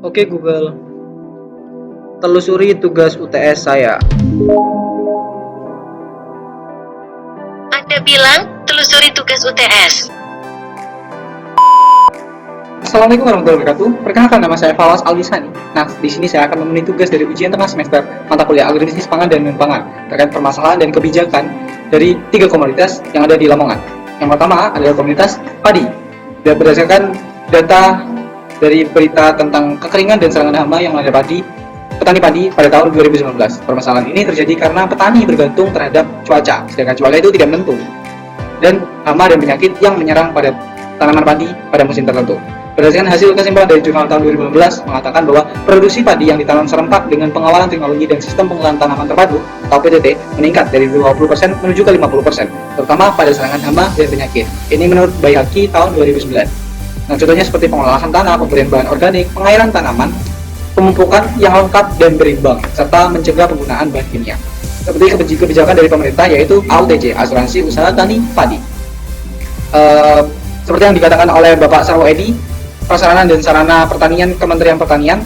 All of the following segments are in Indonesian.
Oke Google, telusuri tugas UTS saya. Anda bilang telusuri tugas UTS. Assalamualaikum warahmatullahi wabarakatuh. Perkenalkan, nama saya Fawaz Al-Lisani. Nah, di sini saya akan memenuhi tugas dari ujian tengah semester mata kuliah agribisnis pangan dan non-pangan terkait permasalahan dan kebijakan dari 3 komoditas yang ada di Lamongan. Yang pertama adalah komoditas padi. Dan berdasarkan data dari berita tentang kekeringan dan serangan hama yang melanda petani padi pada tahun 2019. Permasalahan ini terjadi karena petani bergantung terhadap cuaca, sedangkan cuaca itu tidak menentu, dan hama dan penyakit yang menyerang pada tanaman padi pada musim tertentu. Berdasarkan hasil kesimpulan dari jurnal tahun 2015 mengatakan bahwa produksi padi yang ditanam serempak dengan pengawalan teknologi dan sistem pengolahan tanaman terpadu atau PTT meningkat dari 20% menuju ke 50%, terutama pada serangan hama dan penyakit. Ini menurut Bayhaqi tahun 2009. Nah, contohnya seperti pengolahan tanah, pemberian bahan organik, pengairan tanaman, pemupukan yang lengkap dan berimbang, serta mencegah penggunaan bahan kimia. Seperti kebijakan dari pemerintah yaitu AUTJ, Asuransi Usaha Tani Padi. Seperti yang dikatakan oleh Bapak Sarwo Edi, Prasarana dan Sarana Pertanian Kementerian Pertanian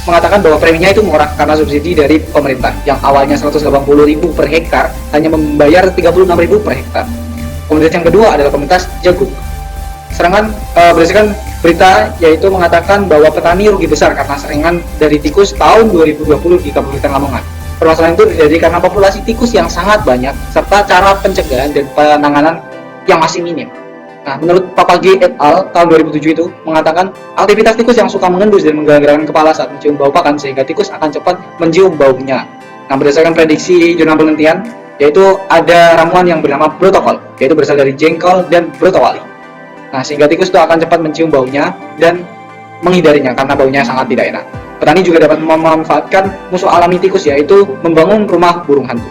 mengatakan bahwa preminya itu murah karena subsidi dari pemerintah yang awalnya 180.000 per hektar hanya membayar 36.000 per hektar. Komoditas yang kedua adalah komoditas jagung. Berdasarkan berita yaitu mengatakan bahwa petani rugi besar karena serangan dari tikus tahun 2020 di Kabupaten Lamongan. Permasalahan itu terjadi karena populasi tikus yang sangat banyak serta cara pencegahan dan penanganan yang masih minim. Nah, menurut Papagi et al. Tahun 2007 itu mengatakan aktivitas tikus yang suka mengendus dan menggerak-gerakkan kepala saat mencium bau pakan sehingga tikus akan cepat mencium baunya. Nah, berdasarkan prediksi jurnal penelitian, yaitu ada ramuan yang bernama brotokol, yaitu berasal dari jengkol dan brotowali. Nah, sehingga tikus itu akan cepat mencium baunya dan menghindarinya karena baunya sangat tidak enak. Petani juga dapat memanfaatkan musuh alami tikus, yaitu membangun rumah burung hantu.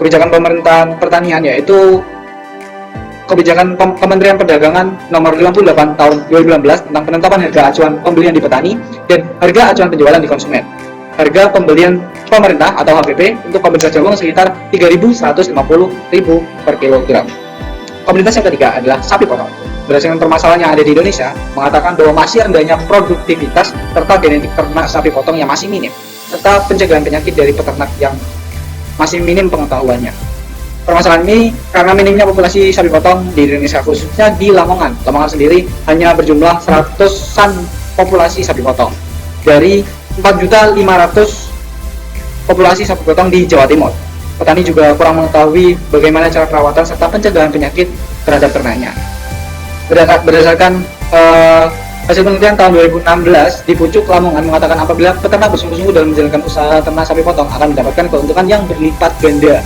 Kebijakan pemerintahan pertanian yaitu Kebijakan Kementerian Perdagangan Nomor 58 Tahun 2016 tentang penetapan harga acuan pembelian di petani dan harga acuan penjualan di konsumen. Harga pembelian pemerintah atau HPP untuk komoditas jagung sekitar 3.150.000 per kilogram. Komoditas yang ketiga adalah sapi potong. Berdasarkan permasalahan yang ada di Indonesia, mengatakan bahwa masih rendahnya produktivitas serta genetik ternak sapi potong yang masih minim, serta pencegahan penyakit dari peternak yang masih minim pengetahuannya. Permasalahan ini karena minimnya populasi sapi potong di Indonesia, khususnya di Lamongan. Lamongan sendiri hanya berjumlah 100-an populasi sapi potong dari 4.500.000 populasi sapi potong di Jawa Timur. Petani juga kurang mengetahui bagaimana cara perawatan serta pencegahan penyakit terhadap ternaknya. Berdasarkan hasil penelitian tahun 2016 di Pucuk Lamongan mengatakan apabila peternak bersungguh-sungguh dalam menjalankan usaha ternak sapi potong akan mendapatkan keuntungan yang berlipat ganda.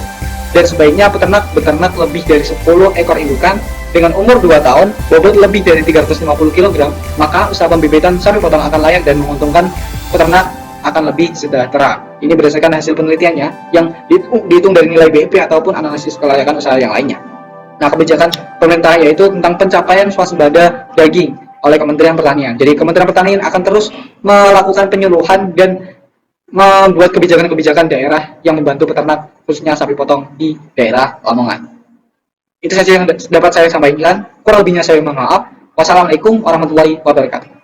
Dan sebaiknya peternak beternak lebih dari 10 ekor indukan dengan umur 2 tahun, bobot lebih dari 350 kg, maka usaha pembibitan sapi potong akan layak dan menguntungkan peternak akan lebih sejahtera. Ini berdasarkan hasil penelitiannya yang dihitung dari nilai BIP ataupun analisis kelayakan usaha yang lainnya. Nah, kebijakan pemerintah yaitu tentang pencapaian swasembada daging oleh Kementerian Pertanian. Jadi Kementerian Pertanian akan terus melakukan penyuluhan dan membuat kebijakan-kebijakan daerah yang membantu peternak khususnya sapi potong di daerah Lamongan. Itu saja yang dapat saya sampaikan. Kurang lebihnya saya mohon maaf. Wassalamualaikum warahmatullahi wabarakatuh.